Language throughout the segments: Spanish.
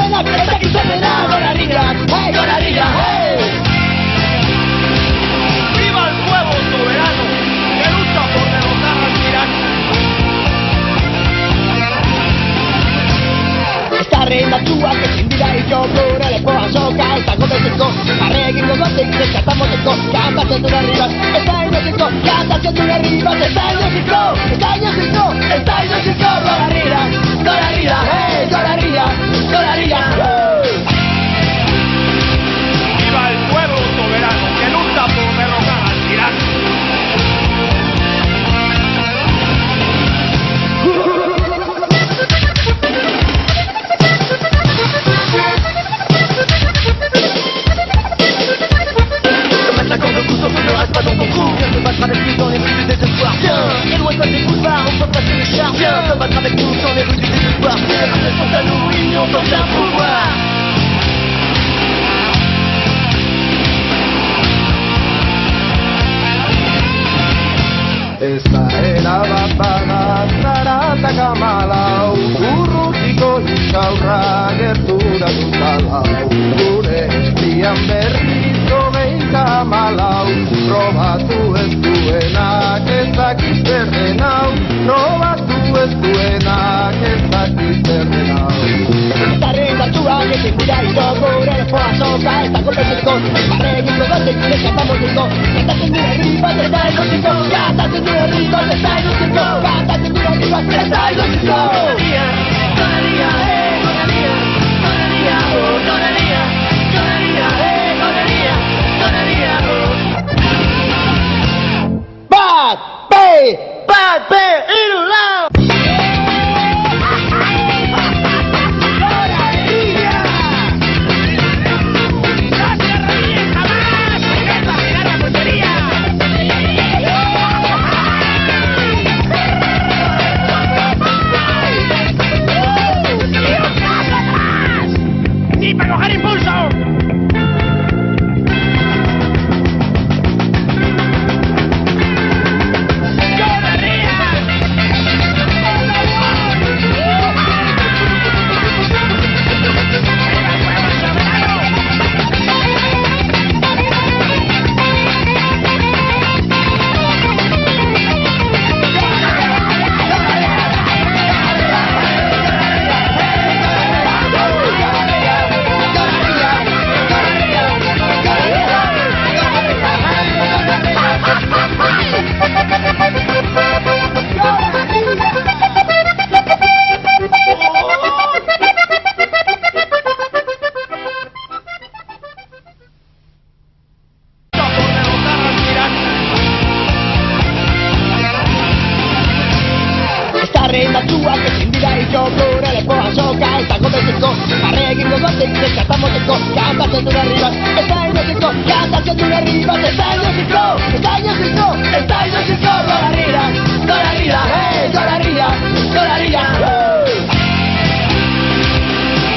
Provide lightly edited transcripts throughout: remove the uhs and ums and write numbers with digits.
buena, que está aquí terminada. Golarilla, hey, Golarilla, hey. ¡Viva el pueblo soberano que lucha por derrotar al tirano! Esta reina tua che si dirà il gioco le può giocare, sta come secco, ma reggae con te che cantamos secco, canta se tu arrivas, stai no secco, canta se tu arrivas, stai no secco, stai no secco, stai no secco, Golarilla, Golarilla, hey, Golarilla, Golarilla, ¡Viva el pueblo soberano que lucha por derrotar al tirano! Pas dans ton trou, viens te battre avec nous dans les rues du désespoir. Viens, éloigne-toi des boulevards, on peut passer les chars. Viens te battre avec nous dans les rues du désespoir. Les rêves sont à nous, l'union dans un pouvoir. Esta era bapana, zarata kamalau, urrutiko itxaurra gertura dutalau. Gure estian berriz hogeita malau, probatu ez duenak ezakit zer den hau, probatu ez duenak ezakit zer den hau. Esta reina tua que te cuida y todo, le puedo soca, esta golpe de con, reggae con gote que le cantamos de con, canta se mira arriba, te está en los cinco, canta se mira arriba, te está en los cinco, canta se mira arriba, te está en los cinco. Golarilla, Golarilla, hey, Golarilla, Golarilla, oh, Golarilla, Golarilla, hey, Golarilla, Golarilla, oh. Bad Bear, in a loud. ¡Para coger impulso! Reina tua che si dirà il gioco le può giocare, sta come secco, ma reggae con gote che cantamos secco, canta se tu arrivas, stai no secco, canta se tu arrivas, stai no secco, stai no secco, stai no secco, Golarilla, Golarilla, hey, Golarilla, Golarilla,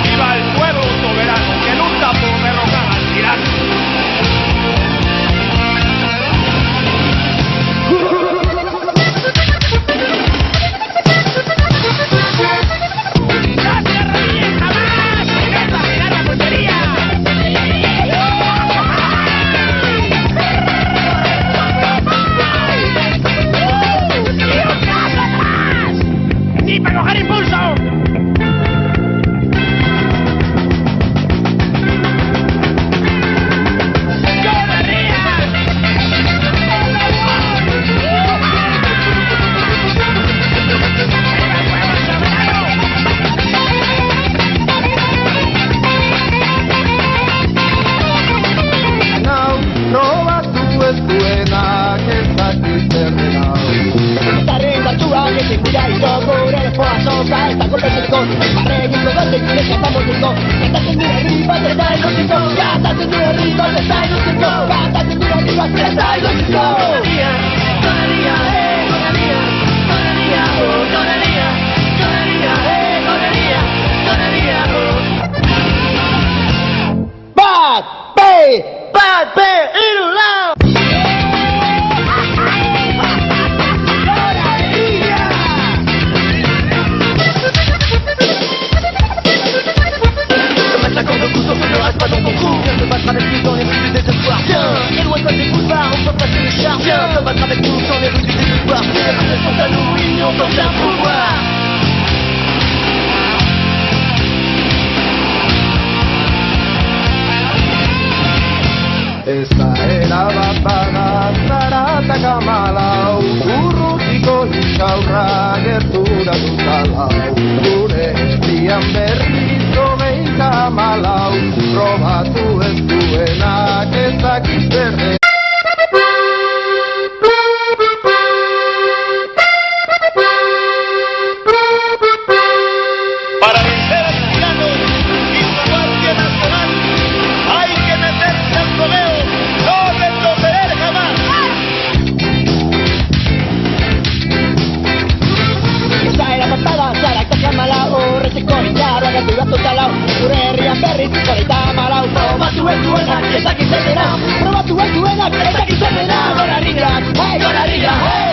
¡Viva el pueblo soberano que lucha por derrotar al tirano! ¡Para coger impulso! Esta golpe de con, ma reggae con gote que le cantamos de con, canta se mira arriba, te está en los cinco, canta se mira arriba, te está en los cinco, canta se mira arriba, te está en los cinco. Golarilla, Golarilla, hey, Golarilla, Golarilla, oh, Golarilla, Golarilla, hey, Golarilla, Golarilla, oh. Bad Bear, in a loud. les désespoirs. Viens, et loin de tes boulevards, on peut passer le char. Viens, combattre avec nous dans les rues du désespoir. Les sont à nous, union dans un pouvoir. Esta era bapada zarata kamalau, urrutiko itxaurra gertura dutalau. Gure zian berriz hogeita hamalau, probatu ez duenak ezakit berde. Para vencer al tirano y su guardia nacional, hay que meterse al rodeo, no retroceder jamás. Esa era patada, zarata kamalau, horretiko indarra gertura dutalau. Gure herrian berriz hogeita hamalau, probatu ez duenak ezakit berdera. Probatu ez duenak ezakit berdera. Gora herriak, hey, gora herriak, hey.